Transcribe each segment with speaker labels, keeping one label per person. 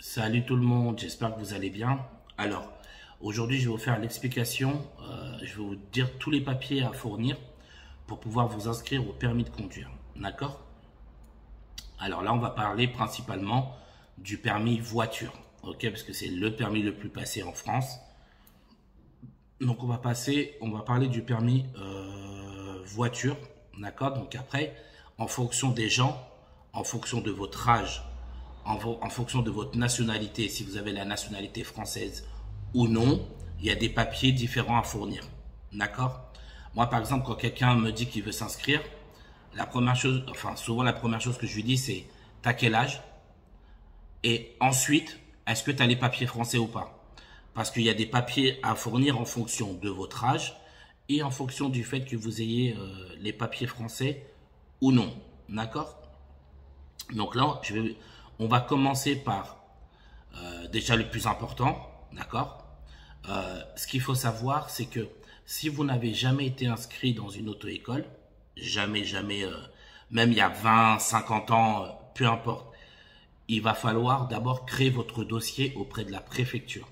Speaker 1: Salut tout le monde, j'espère que vous allez bien. Alors, aujourd'hui, je vais vous faire l'explication. Je vais vous dire tous les papiers à fournir pour pouvoir vous inscrire au permis de conduire. D'accord? Alors là, on va parler principalement du permis voiture. Ok? Parce que c'est le permis le plus passé en France. Donc, on va parler du permis voiture. D'accord? Donc après, en fonction des gens, en fonction de votre âge, en fonction de votre nationalité, si vous avez la nationalité française ou non, il y a des papiers différents à fournir. D'accord? Moi, par exemple, quand quelqu'un me dit qu'il veut s'inscrire, souvent la première chose que je lui dis, c'est t'as quel âge? Et ensuite, est-ce que tu as les papiers français ou pas? Parce qu'il y a des papiers à fournir en fonction de votre âge et en fonction du fait que vous ayez les papiers français ou non. D'accord? Donc là, on va commencer par déjà le plus important, d'accord? Ce qu'il faut savoir, c'est que si vous n'avez jamais été inscrit dans une auto-école, jamais, même il y a 20, 50 ans, peu importe, il va falloir d'abord créer votre dossier auprès de la préfecture.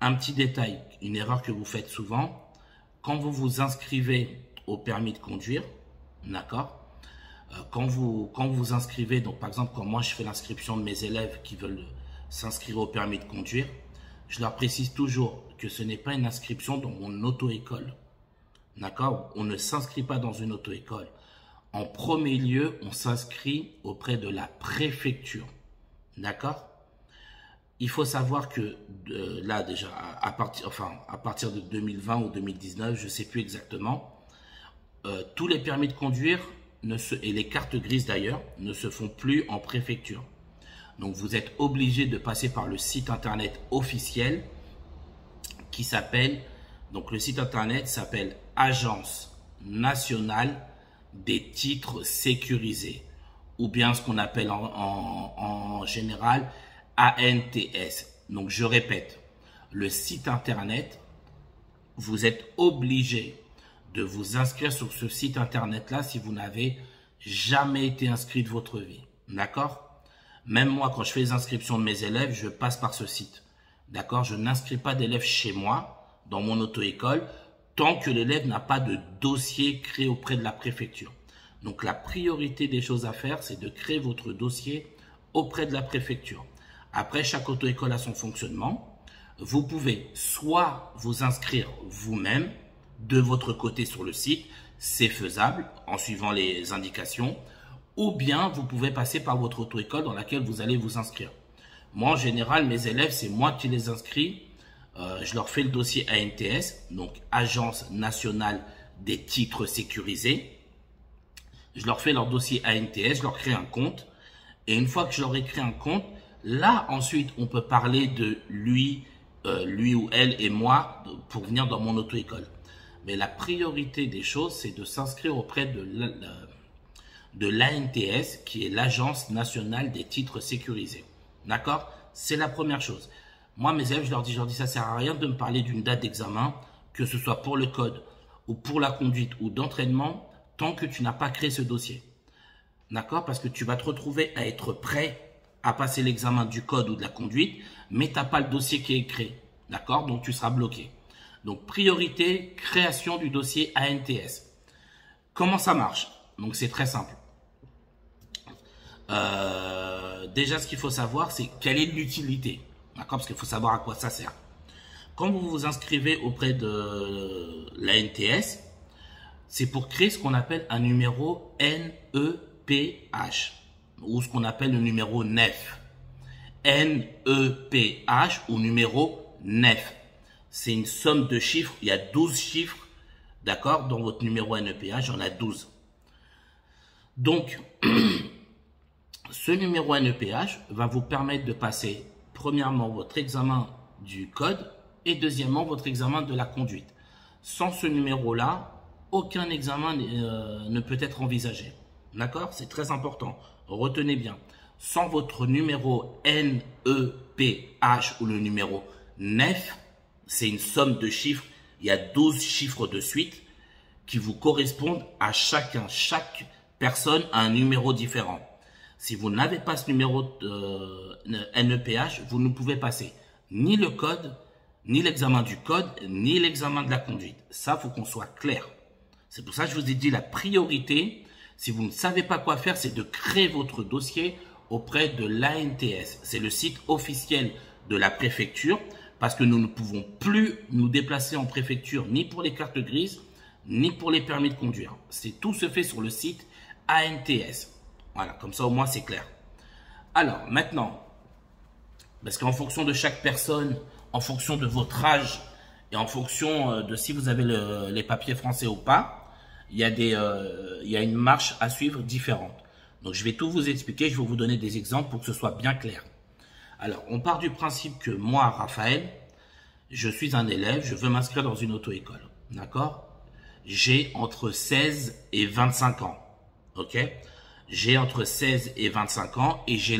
Speaker 1: Un petit détail, une erreur que vous faites souvent, quand vous vous inscrivez au permis de conduire, d'accord? Quand vous vous inscrivez, donc par exemple, quand moi je fais l'inscription de mes élèves qui veulent s'inscrire au permis de conduire, je leur précise toujours que ce n'est pas une inscription dans mon auto-école. D'accord? On ne s'inscrit pas dans une auto-école. En premier lieu, on s'inscrit auprès de la préfecture. D'accord? Il faut savoir que là déjà, à partir de 2020 ou 2019, je ne sais plus exactement, tous les permis de conduire et les cartes grises d'ailleurs ne se font plus en préfecture. Donc vous êtes obligé de passer par le site internet officiel qui s'appelle, donc le site internet s'appelle Agence nationale des titres sécurisés, ou bien ce qu'on appelle en général ANTS. Donc je répète, le site internet, vous êtes obligé de vous inscrire sur ce site internet-là si vous n'avez jamais été inscrit de votre vie. D'accord? Même moi, quand je fais les inscriptions de mes élèves, je passe par ce site. D'accord? Je n'inscris pas d'élèves chez moi, dans mon auto-école, tant que l'élève n'a pas de dossier créé auprès de la préfecture. Donc, la priorité des choses à faire, c'est de créer votre dossier auprès de la préfecture. Après, chaque auto-école a son fonctionnement. Vous pouvez soit vous inscrire vous-même, de votre côté sur le site, c'est faisable en suivant les indications, ou bien vous pouvez passer par votre auto-école dans laquelle vous allez vous inscrire. Moi, en général, mes élèves, c'est moi qui les inscris. Je leur fais le dossier ANTS, donc Agence nationale des titres sécurisés. Je leur fais leur dossier ANTS, je leur crée un compte. Et une fois que je leur ai créé un compte, là, ensuite, on peut parler de lui ou elle et moi pour venir dans mon auto-école. Mais la priorité des choses, c'est de s'inscrire auprès de l'ANTS, qui est l'Agence nationale des titres sécurisés. D'accord? C'est la première chose. Moi, mes élèves, je leur dis, ça sert à rien de me parler d'une date d'examen, que ce soit pour le code ou pour la conduite ou d'entraînement, tant que tu n'as pas créé ce dossier. D'accord? Parce que tu vas te retrouver à être prêt à passer l'examen du code ou de la conduite, mais tu n'as pas le dossier qui est créé. D'accord? Donc, tu seras bloqué. Donc, priorité, création du dossier ANTS. Comment ça marche? Donc, c'est très simple. Déjà, ce qu'il faut savoir, c'est quelle est l'utilité. D'accord? Parce qu'il faut savoir à quoi ça sert. Quand vous vous inscrivez auprès de l'ANTS, c'est pour créer ce qu'on appelle un numéro NEPH, ou ce qu'on appelle le numéro NEF. NEPH ou numéro NEF. C'est une somme de chiffres. Il y a 12 chiffres, d'accord, dans votre numéro NEPH, j'en ai 12. Donc, ce numéro NEPH va vous permettre de passer, premièrement, votre examen du code et deuxièmement, votre examen de la conduite. Sans ce numéro-là, aucun examen ne peut être envisagé. D'accord? C'est très important. Retenez bien. Sans votre numéro NEPH ou le numéro NEF, c'est une somme de chiffres. Il y a 12 chiffres de suite qui vous correspondent à chacun. Chaque personne a un numéro différent. Si vous n'avez pas ce numéro NEPH, vous ne pouvez passer ni le code, ni l'examen du code, ni l'examen de la conduite. Ça, faut qu'on soit clair. C'est pour ça que je vous ai dit la priorité, si vous ne savez pas quoi faire, c'est de créer votre dossier auprès de l'ANTS. C'est le site officiel de la préfecture parce que nous ne pouvons plus nous déplacer en préfecture ni pour les cartes grises, ni pour les permis de conduire. Tout se fait sur le site ANTS. Voilà, comme ça au moins c'est clair. Alors maintenant, parce qu'en fonction de chaque personne, en fonction de votre âge et en fonction de si vous avez les papiers français ou pas, il y a une marche à suivre différente. Donc je vais tout vous expliquer, je vais vous donner des exemples pour que ce soit bien clair. Alors on part du principe que moi, Raphaël, je suis un élève, je veux m'inscrire dans une auto-école. D'accord? J'ai entre 16 et 25 ans. Ok? J'ai entre 16 et 25 ans et j'ai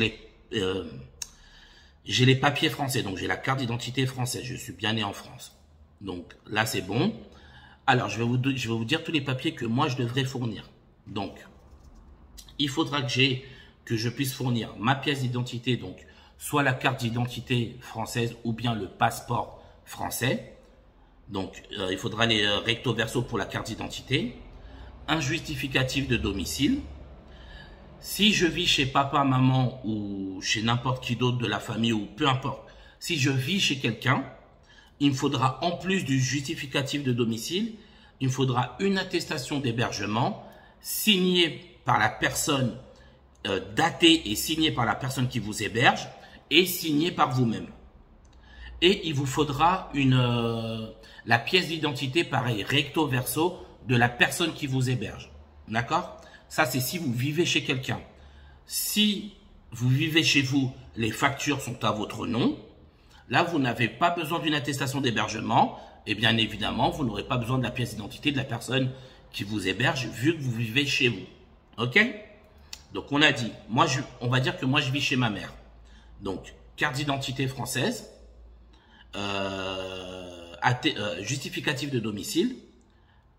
Speaker 1: les papiers français, donc j'ai la carte d'identité française, je suis bien né en France. Donc là c'est bon. Alors je vais vous dire tous les papiers que moi je devrais fournir. Donc il faudra que je puisse fournir ma pièce d'identité, donc soit la carte d'identité française ou bien le passeport français. Donc il faudra les recto verso pour la carte d'identité, un justificatif de domicile. Si je vis chez papa, maman ou chez n'importe qui d'autre de la famille ou peu importe, si je vis chez quelqu'un, il me faudra en plus du justificatif de domicile, il me faudra une attestation d'hébergement signée par la personne, datée et signée par la personne qui vous héberge et signée par vous-même. Et il vous faudra la pièce d'identité, pareil, recto verso, de la personne qui vous héberge. D'accord ? Ça, c'est si vous vivez chez quelqu'un. Si vous vivez chez vous, les factures sont à votre nom. Là, vous n'avez pas besoin d'une attestation d'hébergement. Et bien évidemment, vous n'aurez pas besoin de la pièce d'identité de la personne qui vous héberge, vu que vous vivez chez vous. OK? Donc, on a dit, on va dire que moi, je vis chez ma mère. Donc, carte d'identité française, justificatif de domicile,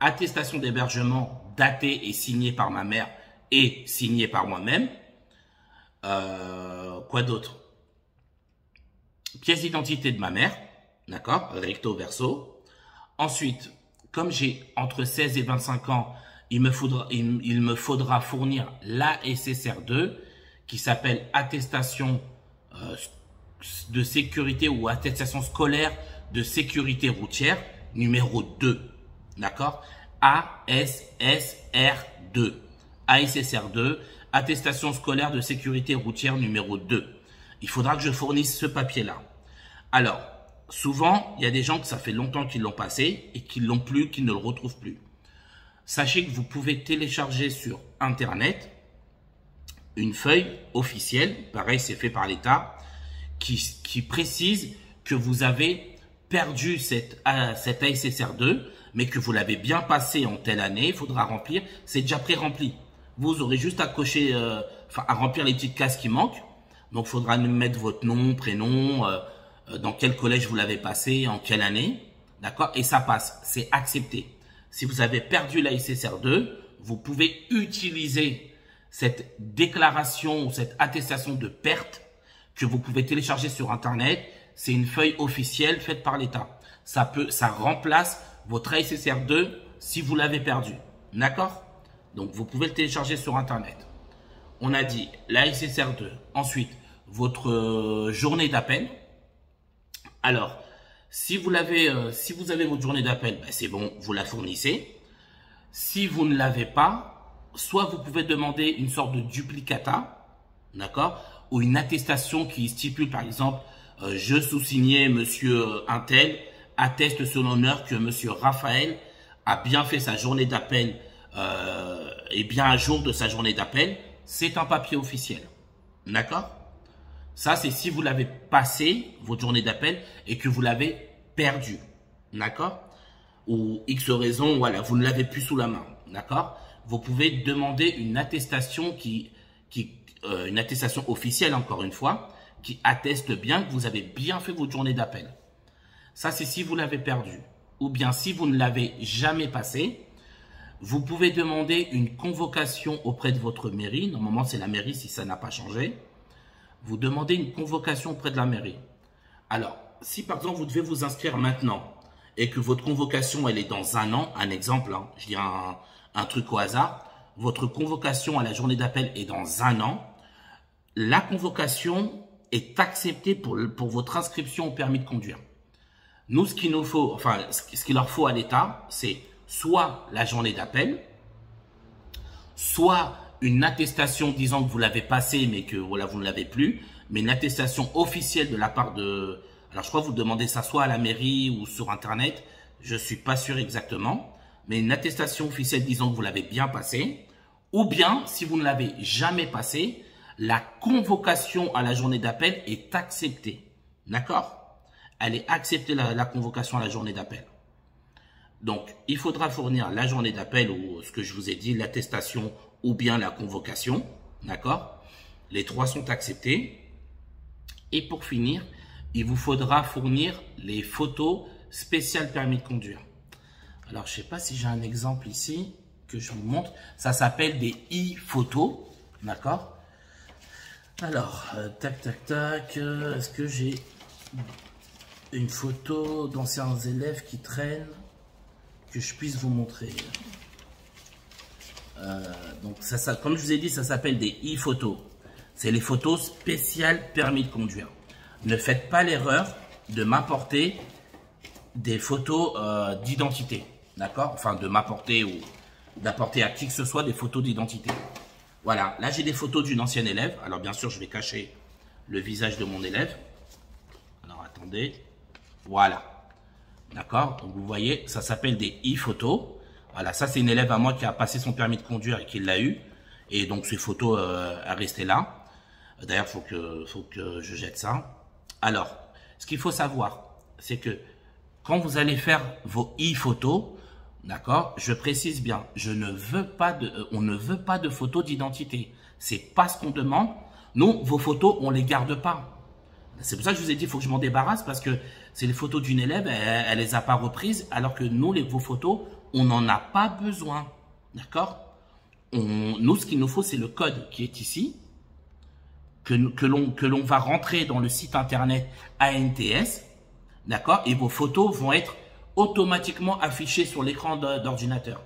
Speaker 1: attestation d'hébergement datée et signée par ma mère et signée par moi-même. Quoi d'autre? Pièce d'identité de ma mère, d'accord, recto verso. Ensuite, comme j'ai entre 16 et 25 ans, il me faudra fournir l'ASSR2 qui s'appelle attestation de sécurité ou attestation scolaire de sécurité routière numéro 2. D'accord? ASSR2. ASSR2, attestation scolaire de sécurité routière numéro 2. Il faudra que je fournisse ce papier-là. Alors, souvent, il y a des gens que ça fait longtemps qu'ils l'ont passé et qu'ils l'ont plus, qu'ils ne le retrouvent plus. Sachez que vous pouvez télécharger sur Internet une feuille officielle, pareil, c'est fait par l'État, qui précise que vous avez perdu cette ASSR2, mais que vous l'avez bien passé en telle année, il faudra remplir, c'est déjà pré-rempli. Vous aurez juste à cocher, à remplir les petites cases qui manquent. Donc, il faudra nous mettre votre nom, prénom, dans quel collège vous l'avez passé, en quelle année, d'accord? Et ça passe, c'est accepté. Si vous avez perdu la SSR2, vous pouvez utiliser cette déclaration ou cette attestation de perte que vous pouvez télécharger sur Internet. C'est une feuille officielle faite par l'État. Ça remplace votre ASSR2 si vous l'avez perdu. D'accord? Donc, vous pouvez le télécharger sur Internet. On a dit la ASSR2. Ensuite, votre journée d'appel. Alors, si vous avez votre journée d'appel, ben c'est bon, vous la fournissez. Si vous ne l'avez pas, soit vous pouvez demander une sorte de duplicata, d'accord, ou une attestation qui stipule par exemple, je sous-signé monsieur Untel, atteste sur l'honneur que monsieur Raphaël a bien fait sa journée d'appel et bien à jour de sa journée d'appel. C'est un papier officiel, d'accord? Ça, c'est si vous l'avez passé, votre journée d'appel, et que vous l'avez perdu. D'accord? Ou X raison, voilà, vous ne l'avez plus sous la main. D'accord? Vous pouvez demander une attestation une attestation officielle, encore une fois, qui atteste bien que vous avez bien fait votre journée d'appel. Ça, c'est si vous l'avez perdu. Ou bien si vous ne l'avez jamais passé, Vous pouvez demander une convocation auprès de votre mairie. Normalement, c'est la mairie si ça n'a pas changé. Vous demandez une convocation auprès de la mairie. Alors, si par exemple, vous devez vous inscrire maintenant et que votre convocation, elle est dans un an, un exemple, hein, je dis un truc au hasard, votre convocation à la journée d'appel est dans un an, la convocation est acceptée pour votre inscription au permis de conduire. Nous, ce qu'il nous faut, enfin, ce qu'il leur faut à l'État, c'est soit la journée d'appel, soit une attestation disant que vous l'avez passé, mais que voilà, vous ne l'avez plus, mais une attestation officielle de la part de... Alors, je crois que vous demandez ça soit à la mairie ou sur Internet, je ne suis pas sûr exactement, mais une attestation officielle disant que vous l'avez bien passé, ou bien, si vous ne l'avez jamais passé, la convocation à la journée d'appel est acceptée. D'accord? Elle est acceptée, la convocation à la journée d'appel. Donc, il faudra fournir la journée d'appel ou ce que je vous ai dit, l'attestation ou bien la convocation. D'accord? Les trois sont acceptés. Et pour finir, il vous faudra fournir les photos spéciales permis de conduire. Alors, je ne sais pas si j'ai un exemple ici que je vous montre. Ça s'appelle des e-photos. D'accord? Alors, tac, tac, tac. Est-ce que j'ai une photo d'anciens élèves qui traînent que je puisse vous montrer? Donc, ça, comme je vous ai dit, ça s'appelle des e-photos. C'est les photos spéciales permis de conduire. Ne faites pas l'erreur de m'apporter des photos d'identité. D'accord? Enfin, de m'apporter ou d'apporter à qui que ce soit des photos d'identité. Voilà, là j'ai des photos d'une ancienne élève. Alors bien sûr, je vais cacher le visage de mon élève. Alors attendez, voilà. D'accord? Donc vous voyez, ça s'appelle des e-photos. Voilà, ça c'est une élève à moi qui a passé son permis de conduire et qui l'a eu. Et donc ces photos à rester là. D'ailleurs, faut que je jette ça. Alors, ce qu'il faut savoir, c'est que quand vous allez faire vos e-photos, d'accord, je précise bien, on ne veut pas de photos d'identité. C'est pas ce qu'on demande. Nous, vos photos, on les garde pas. C'est pour ça que je vous ai dit, il faut que je m'en débarrasse parce que c'est les photos d'une élève, elle les a pas reprises, alors que nous, vos photos, on n'en a pas besoin. D'accord? Nous, ce qu'il nous faut, c'est le code qui est ici, que l'on va rentrer dans le site internet ANTS. D'accord? Et vos photos vont être automatiquement affichées sur l'écran d'ordinateur.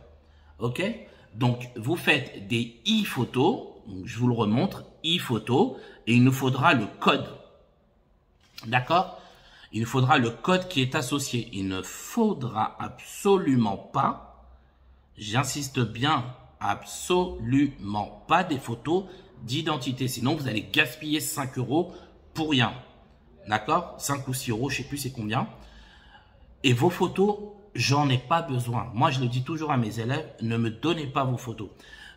Speaker 1: OK? Donc, vous faites des e-photos. Je vous le remontre. E-photos. Et il nous faudra le code. D'accord? Il nous faudra le code qui est associé. Il ne faudra absolument pas, j'insiste bien, absolument pas des photos d'identité. Sinon, vous allez gaspiller 5 € pour rien. D'accord? 5 ou 6 €, je ne sais plus c'est combien. Et vos photos, j'en ai pas besoin. Moi, je le dis toujours à mes élèves, ne me donnez pas vos photos.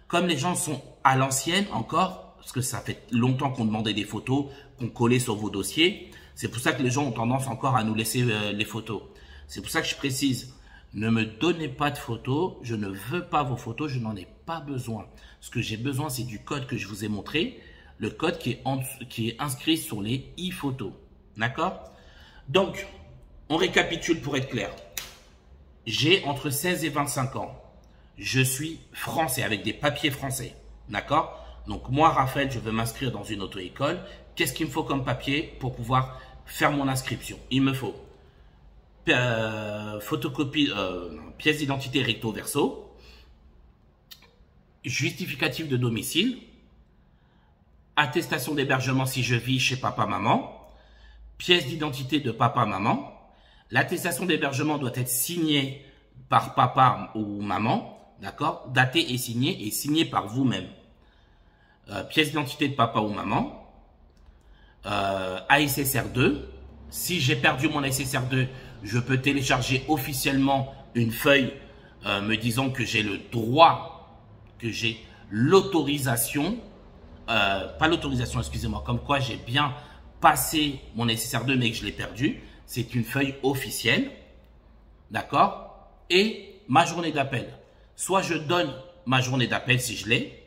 Speaker 1: Comme les gens sont à l'ancienne encore, parce que ça fait longtemps qu'on demandait des photos, qu'on collait sur vos dossiers, c'est pour ça que les gens ont tendance encore à nous laisser les photos. C'est pour ça que je précise, ne me donnez pas de photos, je ne veux pas vos photos, je n'en ai pas besoin. Ce que j'ai besoin, c'est du code que je vous ai montré, le code qui est inscrit sur les e-photos. D'accord? Donc, on récapitule pour être clair. J'ai entre 16 et 25 ans. Je suis français, avec des papiers français. D'accord? Donc, moi, Raphaël, je veux m'inscrire dans une auto-école. Qu'est-ce qu'il me faut comme papier pour pouvoir faire mon inscription? Il me faut photocopie, pièce d'identité recto verso, justificatif de domicile, attestation d'hébergement si je vis chez papa-maman, pièce d'identité de papa-maman. L'attestation d'hébergement doit être signée par papa ou maman, d'accord, datée et signée par vous-même. Pièce d'identité de papa ou maman, ASSR2. Si j'ai perdu mon ASSR2, je peux télécharger officiellement une feuille me disant que j'ai le droit, que j'ai l'autorisation, pas l'autorisation, excusez-moi, comme quoi j'ai bien passé mon ASSR2 mais que je l'ai perdu. C'est une feuille officielle, d'accord? Et ma journée d'appel. Soit je donne ma journée d'appel si je l'ai.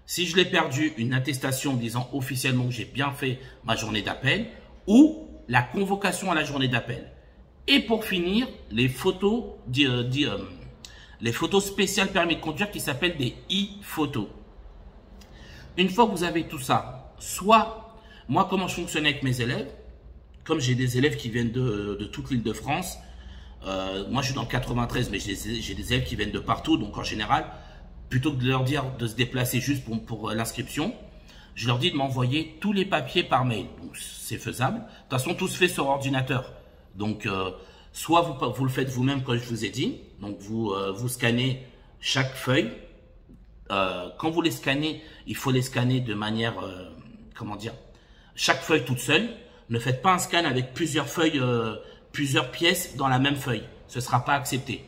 Speaker 1: Si je l'ai perdu, une attestation disant officiellement que j'ai bien fait ma journée d'appel. Ou la convocation à la journée d'appel. Et pour finir, les photos les photos spéciales permis de conduire qui s'appellent des e-photos. Une fois que vous avez tout ça, soit, moi comment je fonctionne avec mes élèves, comme j'ai des élèves qui viennent de toute l'île de France, moi je suis dans le 93, mais j'ai des élèves qui viennent de partout, donc en général, plutôt que de leur dire de se déplacer juste pour l'inscription, je leur dis de m'envoyer tous les papiers par mail. Donc c'est faisable. De toute façon, tout se fait sur ordinateur. Donc soit vous le faites vous-même comme je vous ai dit. Donc vous scannez chaque feuille. Quand vous les scannez, il faut les scanner de manière, comment dire, chaque feuille toute seule. Ne faites pas un scan avec plusieurs feuilles, plusieurs pièces dans la même feuille. Ce ne sera pas accepté.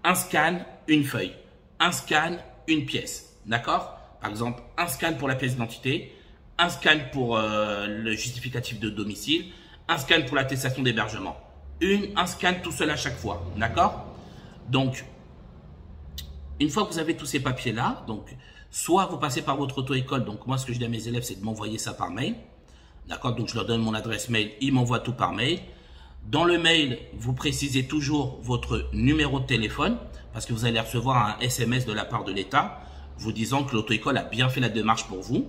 Speaker 1: Un scan, une feuille. Un scan, une pièce. D'accord? Par exemple, un scan pour la pièce d'identité, un scan pour le justificatif de domicile, un scan pour l'attestation d'hébergement. Un scan tout seul à chaque fois. D'accord? Donc, une fois que vous avez tous ces papiers-là, donc, soit vous passez par votre auto-école. Donc, moi, ce que je dis à mes élèves, c'est de m'envoyer ça par mail. D'accord? Donc, je leur donne mon adresse mail. Ils m'envoient tout par mail. Dans le mail, vous précisez toujours votre numéro de téléphone parce que vous allez recevoir un SMS de la part de l'État vous disant que l'auto-école a bien fait la démarche pour vous.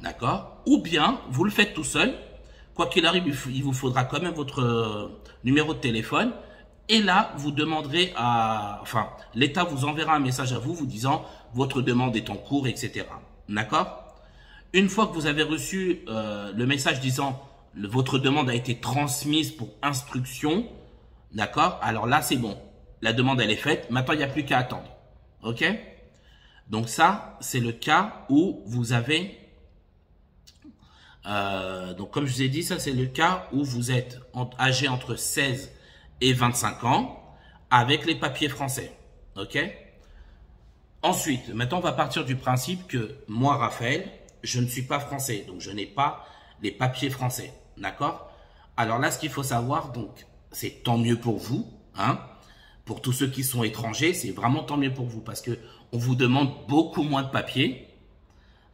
Speaker 1: D'accord? Ou bien, vous le faites tout seul. Quoi qu'il arrive, il vous faudra quand même votre numéro de téléphone. Et là, vous demanderez enfin, l'État vous enverra un message à vous, vous disant votre demande est en cours, etc. D'accord? Une fois que vous avez reçu le message disant votre demande a été transmise pour instruction, d'accord? Alors là, c'est bon. La demande, elle est faite. Maintenant, il n'y a plus qu'à attendre. OK? Donc ça, c'est le cas où vous avez... donc comme je vous ai dit, ça c'est le cas où vous êtes âgé entre 16 et 25 ans avec les papiers français. OK? Ensuite, maintenant on va partir du principe que moi, Raphaël, je ne suis pas français. Donc je n'ai pas les papiers français. D'accord? Alors là, ce qu'il faut savoir, donc, c'est tant mieux pour vous. Hein? Pour tous ceux qui sont étrangers, c'est vraiment tant mieux pour vous parce que on vous demande beaucoup moins de papiers.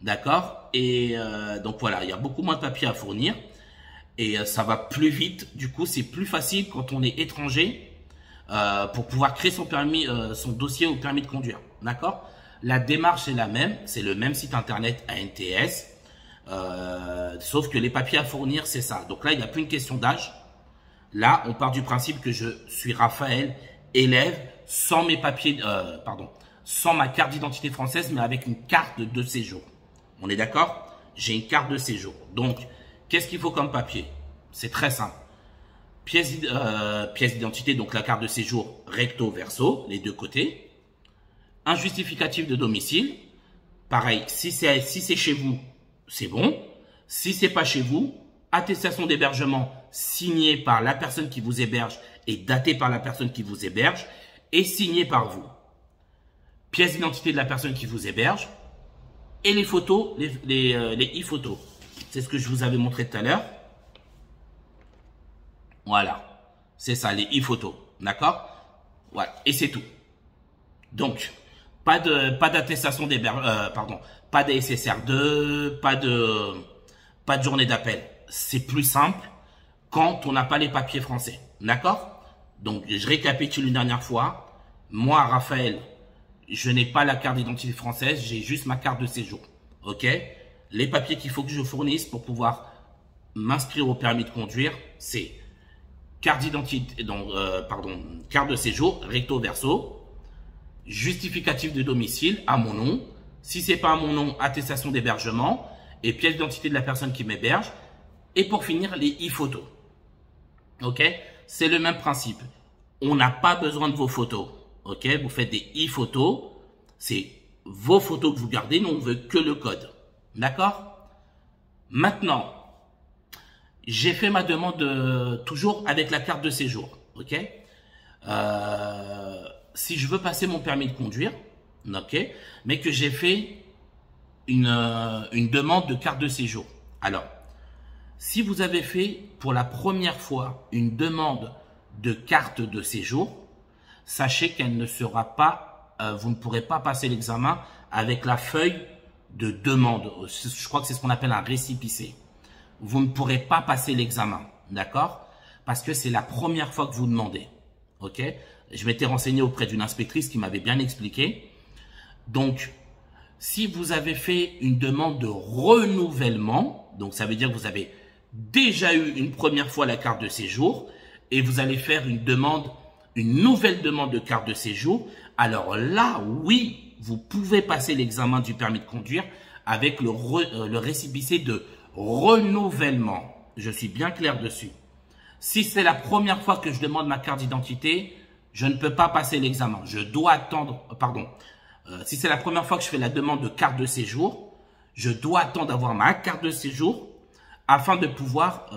Speaker 1: D'accord? Et donc voilà, il y a beaucoup moins de papiers à fournir et ça va plus vite. Du coup, c'est plus facile quand on est étranger pour pouvoir créer son permis, son dossier au permis de conduire. D'accord? La démarche est la même, c'est le même site internet ANTS, sauf que les papiers à fournir, c'est ça. Donc là, il n'y a plus une question d'âge. Là, on part du principe que je suis Raphaël, élève, sans mes papiers, sans ma carte d'identité française, mais avec une carte de séjour. On est d'accord? J'ai une carte de séjour. Donc, qu'est-ce qu'il faut comme papier? C'est très simple. Pièce d'identité, donc la carte de séjour recto verso, les deux côtés. Un justificatif de domicile. Pareil, si c'est chez vous, c'est bon. Si c'est pas chez vous, attestation d'hébergement signée par la personne qui vous héberge et datée par la personne qui vous héberge et signée par vous. Pièce d'identité de la personne qui vous héberge. Et les photos, les e-photos. C'est ce que je vous avais montré tout à l'heure. Voilà. C'est ça, les e-photos. D'accord? Voilà. Et c'est tout. Donc, pas d'attestation d'hébergement, pas d'ASSR2, pas de journée d'appel. C'est plus simple quand on n'a pas les papiers français. D'accord? Donc, je récapitule une dernière fois. Moi, Raphaël, je n'ai pas la carte d'identité française, j'ai juste ma carte de séjour. OK? Les papiers qu'il faut que je fournisse pour pouvoir m'inscrire au permis de conduire, c'est carte d'identité, carte de séjour, recto verso, justificatif de domicile à mon nom. Si c'est pas à mon nom, attestation d'hébergement et pièce d'identité de la personne qui m'héberge. Et pour finir, les e-photos. OK? C'est le même principe. On n'a pas besoin de vos photos. OK, vous faites des e-photos, c'est vos photos que vous gardez, nous on veut que le code. D'accord? Maintenant, j'ai fait ma demande toujours avec la carte de séjour. OK? Si je veux passer mon permis de conduire, OK, mais que j'ai fait une demande de carte de séjour. Alors, si vous avez fait pour la première fois une demande de carte de séjour, sachez qu'elle ne sera pas, vous ne pourrez pas passer l'examen avec la feuille de demande. Je crois que c'est ce qu'on appelle un récépissé. Vous ne pourrez pas passer l'examen, d'accord? Parce que c'est la première fois que vous demandez, ok? Je m'étais renseigné auprès d'une inspectrice qui m'avait bien expliqué. Donc, si vous avez fait une demande de renouvellement, donc ça veut dire que vous avez déjà eu une première fois la carte de séjour et vous allez faire une nouvelle demande de carte de séjour, alors là, oui, vous pouvez passer l'examen du permis de conduire avec le récépissé de renouvellement. Je suis bien clair dessus. Si c'est la première fois que je demande ma carte d'identité, je ne peux pas passer l'examen. Je dois attendre, si c'est la première fois que je fais la demande de carte de séjour, je dois attendre d'avoir ma carte de séjour afin de pouvoir,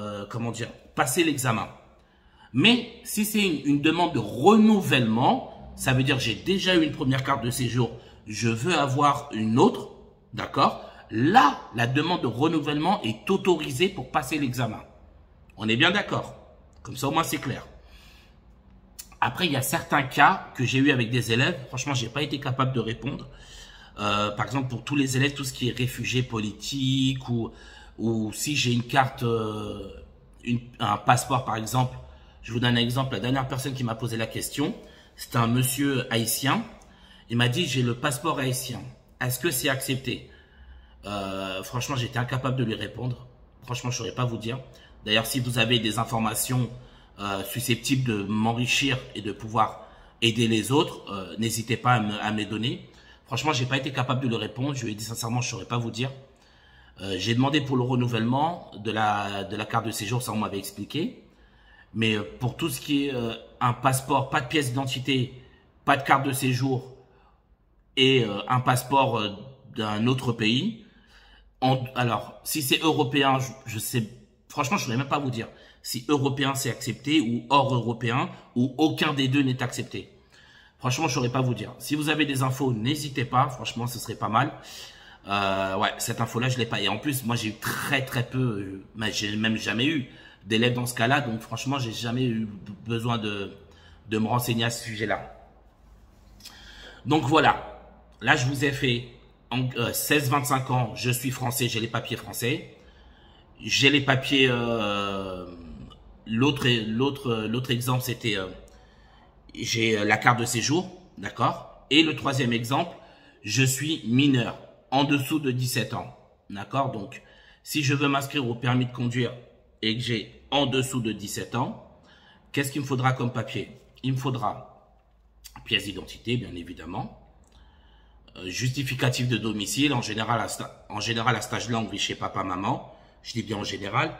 Speaker 1: passer l'examen. Mais si c'est une demande de renouvellement, ça veut dire que j'ai déjà eu une première carte de séjour, je veux avoir une autre, d'accord? Là, la demande de renouvellement est autorisée pour passer l'examen. On est bien d'accord? Comme ça, au moins, c'est clair. Après, il y a certains cas que j'ai eu avec des élèves. Franchement, j'ai pas été capable de répondre. Par exemple, pour tous les élèves, tout ce qui est réfugiés politiques ou si j'ai une carte, un passeport, par exemple. Je vous donne un exemple. La dernière personne qui m'a posé la question, c'est un monsieur haïtien. Il m'a dit, j'ai le passeport haïtien. Est-ce que c'est accepté? Franchement, j'étais incapable de lui répondre. Franchement, je ne saurais pas vous dire. D'ailleurs, si vous avez des informations susceptibles de m'enrichir et de pouvoir aider les autres, n'hésitez pas à me les donner. Franchement, j'ai pas été capable de lui répondre. Je lui ai dit sincèrement, je ne saurais pas vous dire. J'ai demandé pour le renouvellement de la carte de séjour, ça on m'avait expliqué. Mais pour tout ce qui est un passeport, pas de pièce d'identité, pas de carte de séjour et un passeport d'un autre pays. Alors, si c'est européen, je sais, franchement, je ne saurais même pas vous dire si européen c'est accepté ou hors européen ou aucun des deux n'est accepté. Franchement, je ne saurais pas vous dire. Si vous avez des infos, n'hésitez pas. Franchement, ce serait pas mal. Ouais, cette info-là, je l'ai pas. Et en plus, moi, j'ai eu très peu, mais j'ai même jamais eu d'élèves dans ce cas-là. Donc, franchement, j'ai jamais eu besoin de me renseigner à ce sujet-là. Donc, voilà. Là, je vous ai fait 16-25 ans, je suis français, j'ai les papiers français. J'ai les papiers, l'autre exemple, c'était, j'ai la carte de séjour, d'accord? Et le troisième exemple, je suis mineur, en dessous de 17 ans, d'accord? Donc, si je veux m'inscrire au permis de conduire et que j'ai en dessous de 17 ans, qu'est-ce qu'il me faudra comme papier? Il me faudra pièce d'identité, bien évidemment, justificatif de domicile, en général à cet âge-là, on vit chez papa, maman, je dis bien en général.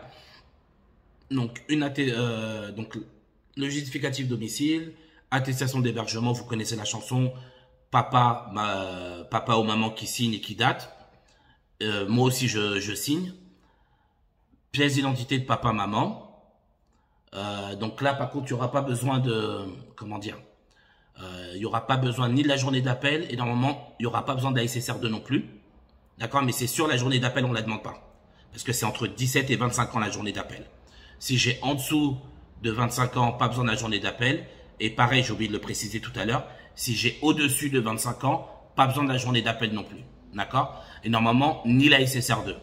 Speaker 1: Donc, donc le justificatif domicile, attestation d'hébergement, vous connaissez la chanson, papa ou maman qui signe et qui date. Moi aussi, je signe. Pièce d'identité de papa, maman. Donc là, par contre, il n'y aura pas besoin de, il n'y aura pas besoin ni de la journée d'appel et normalement, il n'y aura pas besoin de la SSR2 non plus. D'accord? Mais c'est sur la journée d'appel, on ne la demande pas. Parce que c'est entre 17 et 25 ans la journée d'appel. Si j'ai en dessous de 25 ans, pas besoin de la journée d'appel. Et pareil, j'ai oublié de le préciser tout à l'heure, si j'ai au-dessus de 25 ans, pas besoin de la journée d'appel non plus. D'accord? Et normalement, ni la SSR2.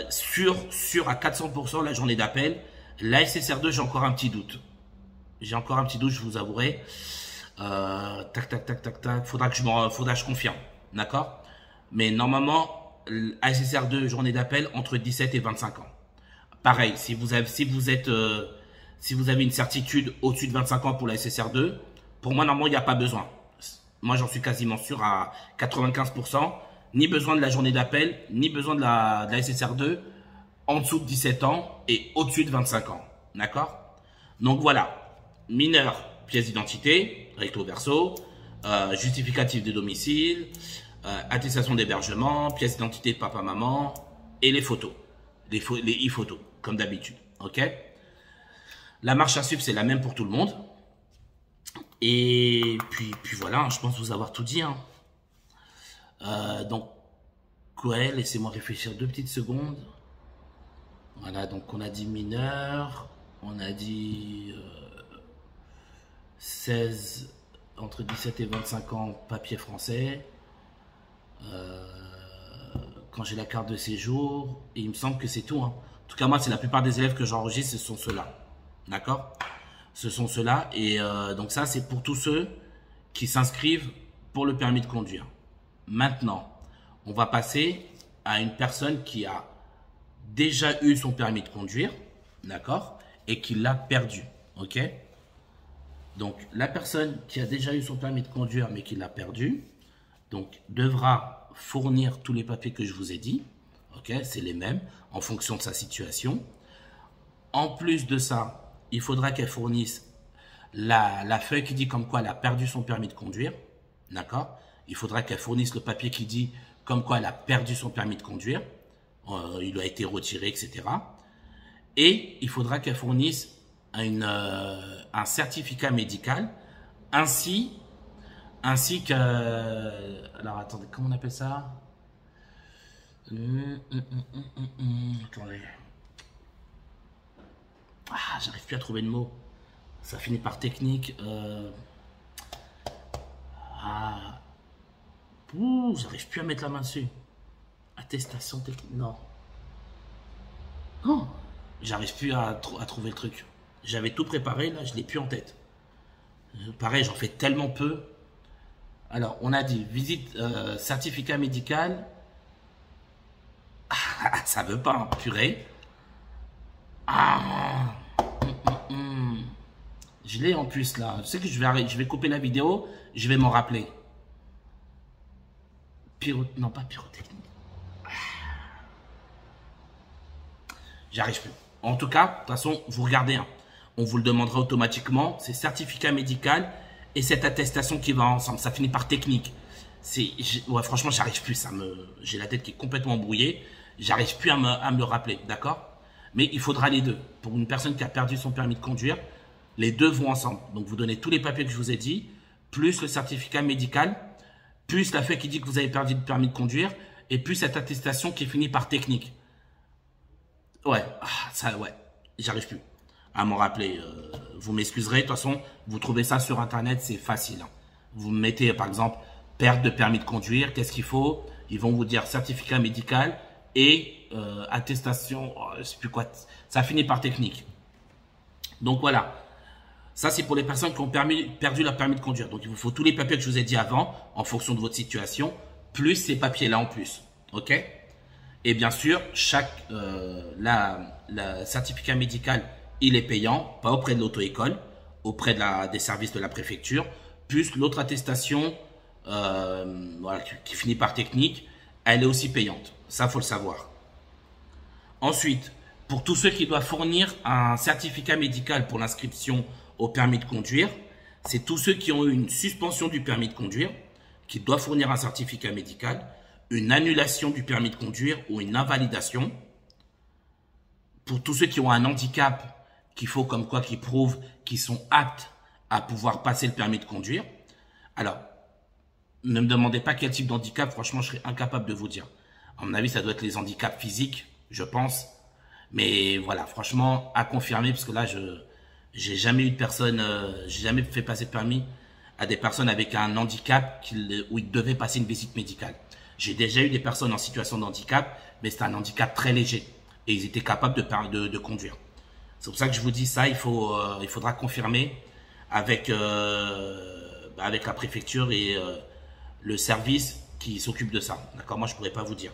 Speaker 1: Sur à 400% la journée d'appel, la SSR2, j'ai encore un petit doute. J'ai encore un petit doute, je vous avouerai. Faudra que je confirme. D'accord? Mais normalement, la SSR2, journée d'appel, entre 17 et 25 ans. Pareil, si vous avez une certitude au-dessus de 25 ans pour la SSR2, pour moi, normalement, il n'y a pas besoin. Moi, j'en suis quasiment sûr à 95%. Ni besoin de la journée d'appel, ni besoin de la SSR2 en dessous de 17 ans et au-dessus de 25 ans. D'accord? Donc voilà. Mineur, pièce d'identité, recto verso, justificatif de domicile, attestation d'hébergement, pièce d'identité de papa-maman et les photos. Les e-photos, comme d'habitude. Ok? La marche à suivre, c'est la même pour tout le monde. Et puis voilà, je pense vous avoir tout dit. Hein. Donc, ouais, laissez-moi réfléchir 2 petites secondes. Voilà, donc on a dit mineur, on a dit 16, entre 17 et 25 ans, papier français. Quand j'ai la carte de séjour, et il me semble que c'est tout. Hein. En tout cas, moi, c'est la plupart des élèves que j'enregistre, ce sont ceux-là. D'accord? Ce sont ceux-là. Et donc ça, c'est pour tous ceux qui s'inscrivent pour le permis de conduire. Maintenant, on va passer à une personne qui a déjà eu son permis de conduire, d'accord, et qui l'a perdu, ok. Donc, la personne qui a déjà eu son permis de conduire, mais qui l'a perdu, donc, devra fournir tous les papiers que je vous ai dit, ok, c'est les mêmes, en fonction de sa situation. En plus de ça, il faudra qu'elle fournisse la feuille qui dit comme quoi elle a perdu son permis de conduire, d'accord. Il faudra qu'elle fournisse le papier qui dit comme quoi elle a perdu son permis de conduire, il a été retiré, etc. Et il faudra qu'elle fournisse un certificat médical, ainsi que... alors attendez, comment on appelle ça? Attendez. Ah, j'arrive plus à trouver le mot. Ça finit par technique. J'arrive plus à mettre la main dessus. Attestation technique. Non. Non. J'arrive plus à trouver le truc. J'avais tout préparé, là, je l'ai plus en tête. Pareil, j'en fais tellement peu. Alors, on a dit visite, certificat médical. Ah, ça veut pas, hein, purée. Ah. Je l'ai en plus là. Je sais que je vais couper la vidéo, je vais m'en rappeler. Non, pas pyrotechnique. J'arrive plus. En tout cas, de toute façon, vous regardez, hein, on vous le demandera automatiquement. C'est certificat médical et cette attestation qui va ensemble. Ça finit par technique. Ouais, franchement, j'arrive plus. J'ai la tête qui est complètement brouillée. J'arrive plus à me le rappeler, d'accord? Mais il faudra les deux. Pour une personne qui a perdu son permis de conduire, les deux vont ensemble. Donc, vous donnez tous les papiers que je vous ai dit, plus le certificat médical, plus la feuille qui dit que vous avez perdu le permis de conduire, et plus cette attestation qui finit par technique. Ouais, ouais, j'arrive plus à m'en rappeler. Vous m'excuserez, de toute façon, vous trouvez ça sur Internet, c'est facile. Vous mettez, par exemple, perte de permis de conduire, qu'est-ce qu'il faut? Ils vont vous dire certificat médical et attestation, je sais plus quoi, ça finit par technique. Donc voilà, ça c'est pour les personnes qui ont perdu leur permis de conduire. Donc il vous faut tous les papiers que je vous ai dit avant, en fonction de votre situation, plus ces papiers-là en plus, ok? Et bien sûr, la certificat médical, il est payant, pas auprès de l'auto-école, auprès des services de la préfecture, plus l'autre attestation voilà, qui finit par technique, elle est aussi payante. Ça, faut le savoir. Ensuite, pour tous ceux qui doivent fournir un certificat médical pour l'inscription au permis de conduire, c'est tous ceux qui ont eu une suspension du permis de conduire, qui doivent fournir un certificat médical, une annulation du permis de conduire ou une invalidation. Pour tous ceux qui ont un handicap, qu'il faut comme quoi qu'ils prouvent qu'ils sont aptes à pouvoir passer le permis de conduire. Alors, ne me demandez pas quel type d'handicap, franchement, je serais incapable de vous dire. À mon avis, ça doit être les handicaps physiques, je pense. Mais voilà, franchement, à confirmer, parce que là, j'ai jamais eu de personne, j'ai jamais fait passer le permis à des personnes avec un handicap où ils devaient passer une visite médicale. J'ai déjà eu des personnes en situation de handicap, mais c'était un handicap très léger. Et ils étaient capables de conduire. C'est pour ça que je vous dis ça, il faudra confirmer avec la préfecture et le service qui s'occupe de ça. D'accord? Moi, je ne pourrais pas vous dire.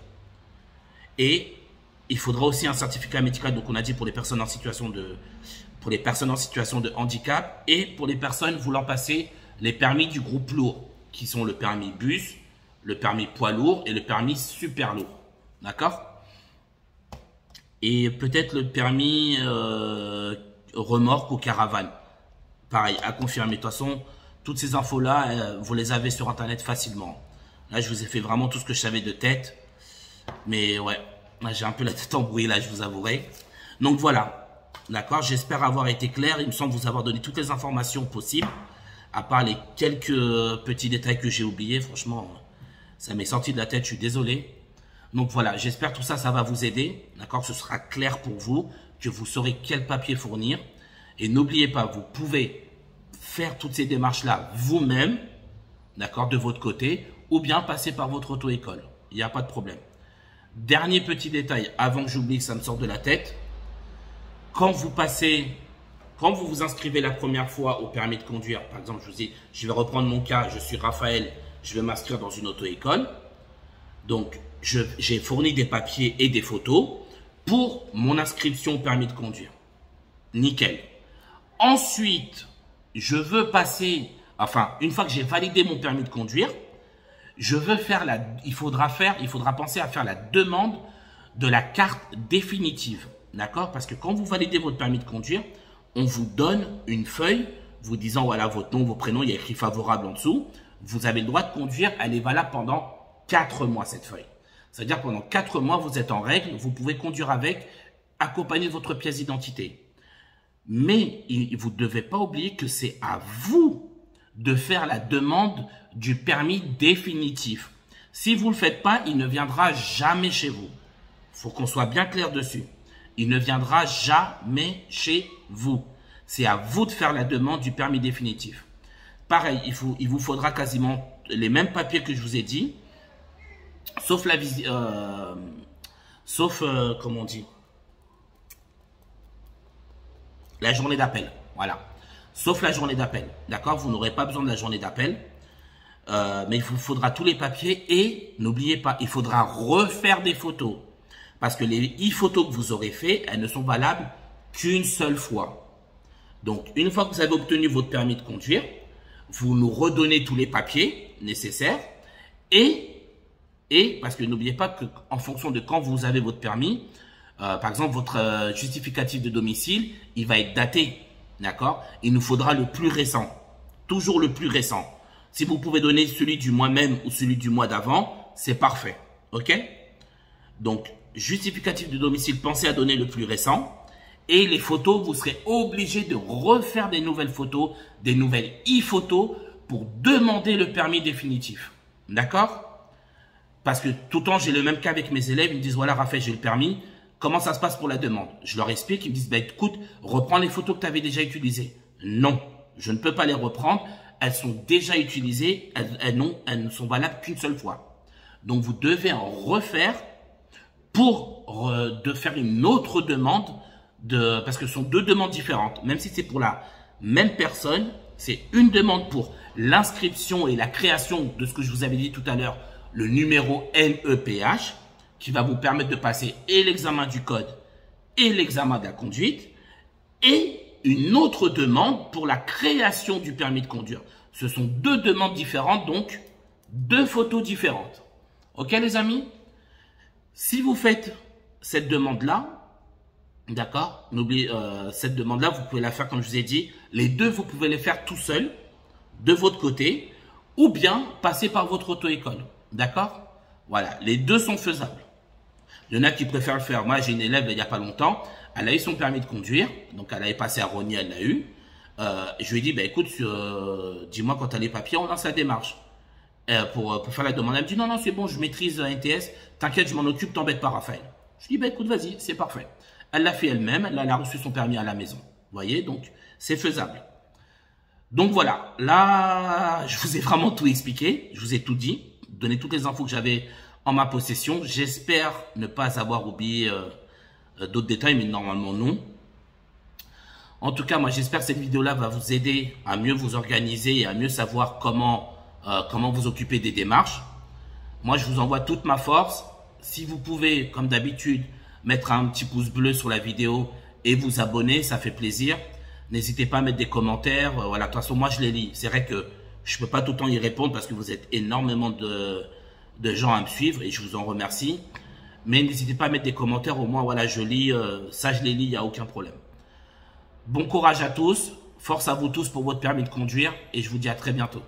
Speaker 1: Et il faudra aussi un certificat médical, donc on a dit pour les personnes en situation de handicap et pour les personnes voulant passer les permis du groupe lourd, qui sont le permis bus, le permis poids lourd et le permis super lourd. D'accord? Et peut-être le permis remorque ou caravane. Pareil, à confirmer. De toute façon, toutes ces infos-là, vous les avez sur Internet facilement. Là, je vous ai fait vraiment tout ce que je savais de tête. Mais ouais, j'ai un peu la tête embrouillée là, je vous avouerai. Donc voilà, d'accord, j'espère avoir été clair. Il me semble vous avoir donné toutes les informations possibles. À part les quelques petits détails que j'ai oubliés. Franchement, ça m'est sorti de la tête, je suis désolé. Donc voilà, j'espère que tout ça, ça va vous aider. D'accord, ce sera clair pour vous, que vous saurez quel papier fournir. Et n'oubliez pas, vous pouvez faire toutes ces démarches-là vous-même, d'accord, de votre côté, ou bien passer par votre auto-école. Il n'y a pas de problème. Dernier petit détail, avant que j'oublie que ça me sorte de la tête. Quand vous passez quand vous vous inscrivez la première fois au permis de conduire, par exemple, je vais reprendre mon cas, je suis Raphaël, je vais m'inscrire dans une auto-école. Donc, j'ai fourni des papiers et des photos pour mon inscription au permis de conduire. Nickel. Ensuite, je veux passer, enfin, une fois que j'ai validé mon permis de conduire, il faudra penser à faire la demande de la carte définitive. D'accord? Parce que quand vous validez votre permis de conduire, on vous donne une feuille vous disant, voilà, votre nom, vos prénoms, il y a écrit favorable en dessous. Vous avez le droit de conduire, elle est valable pendant 4 mois, cette feuille. C'est-à-dire, pendant 4 mois, vous êtes en règle, vous pouvez conduire avec, accompagné de votre pièce d'identité. Mais vous ne devez pas oublier que c'est à vous de faire la demande du permis définitif. Si vous ne le faites pas, il ne viendra jamais chez vous. Il faut qu'on soit bien clair dessus. Il ne viendra jamais chez vous. C'est à vous de faire la demande du permis définitif. Pareil, il vous faudra quasiment les mêmes papiers que je vous ai dit, sauf la visite, comment on dit, la journée d'appel. Voilà. Sauf la journée d'appel. D'accord? Vous n'aurez pas besoin de la journée d'appel. Mais il vous faudra tous les papiers et n'oubliez pas, il faudra refaire des photos. Parce que les e-photos que vous aurez fait, elles ne sont valables qu'une seule fois. Donc, une fois que vous avez obtenu votre permis de conduire, vous nous redonnez tous les papiers nécessaires et parce que n'oubliez pas qu'en fonction de quand vous avez votre permis, par exemple, votre justificatif de domicile, il va être daté. D'accord? Il nous faudra le plus récent. Toujours le plus récent. Si vous pouvez donner celui du mois même ou celui du mois d'avant, c'est parfait. OK? Donc, justificatif de domicile, pensez à donner le plus récent. Et les photos, vous serez obligé de refaire des nouvelles photos, des nouvelles e-photos pour demander le permis définitif. D'accord? Parce que tout le temps, j'ai le même cas avec mes élèves. Ils me disent, voilà, Raphaël, j'ai le permis. Comment ça se passe pour la demande? Je leur explique. Ils me disent, bah, écoute, reprends les photos que tu avais déjà utilisées. Non, je ne peux pas les reprendre. Elles sont déjà utilisées. Elles ne sont valables qu'une seule fois. Donc, vous devez en refaire pour de faire une autre demande. Parce que ce sont deux demandes différentes. Même si c'est pour la même personne, c'est une demande pour l'inscription et la création de ce que je vous avais dit tout à l'heure, le numéro NEPH, qui va vous permettre de passer et l'examen du code et l'examen de la conduite, et une autre demande pour la création du permis de conduire. Ce sont deux demandes différentes, donc deux photos différentes. Ok les amis? Si vous faites cette demande-là, d'accord, n'oubliez cette demande-là, vous pouvez la faire comme je vous ai dit. Les deux, vous pouvez les faire tout seul, de votre côté, ou bien passer par votre auto-école. D'accord? Voilà, les deux sont faisables. Il y en a qui préfèrent le faire. Moi, j'ai une élève il n'y a pas longtemps, elle a eu son permis de conduire, donc elle avait passé à Rogny, elle l'a eu. Je lui ai dit, bah, écoute, dis-moi quand tu as les papiers, on lance la démarche. Pour faire la demande, elle me dit, non, non, c'est bon, je maîtrise NTS, t'inquiète, je m'en occupe, t'embête pas, Raphaël. Je lui dis, bah, écoute, vas-y, c'est parfait. Elle l'a fait elle-même, elle a reçu son permis à la maison. Vous voyez, donc c'est faisable. Donc voilà, là, je vous ai vraiment tout expliqué, je vous ai tout dit, donné toutes les infos que j'avais en ma possession. J'espère ne pas avoir oublié d'autres détails, mais normalement non. En tout cas, moi j'espère que cette vidéo-là va vous aider à mieux vous organiser et à mieux savoir comment vous occuper des démarches. Moi, je vous envoie toute ma force. Si vous pouvez, comme d'habitude, mettre un petit pouce bleu sur la vidéo et vous abonner, ça fait plaisir. N'hésitez pas à mettre des commentaires. Voilà, de toute façon, moi, je les lis. C'est vrai que je ne peux pas tout le temps y répondre parce que vous êtes énormément de gens à me suivre et je vous en remercie. Mais n'hésitez pas à mettre des commentaires. Au moins, voilà, je lis. Ça, je les lis, il n'y a aucun problème. Bon courage à tous. Force à vous tous pour votre permis de conduire et je vous dis à très bientôt.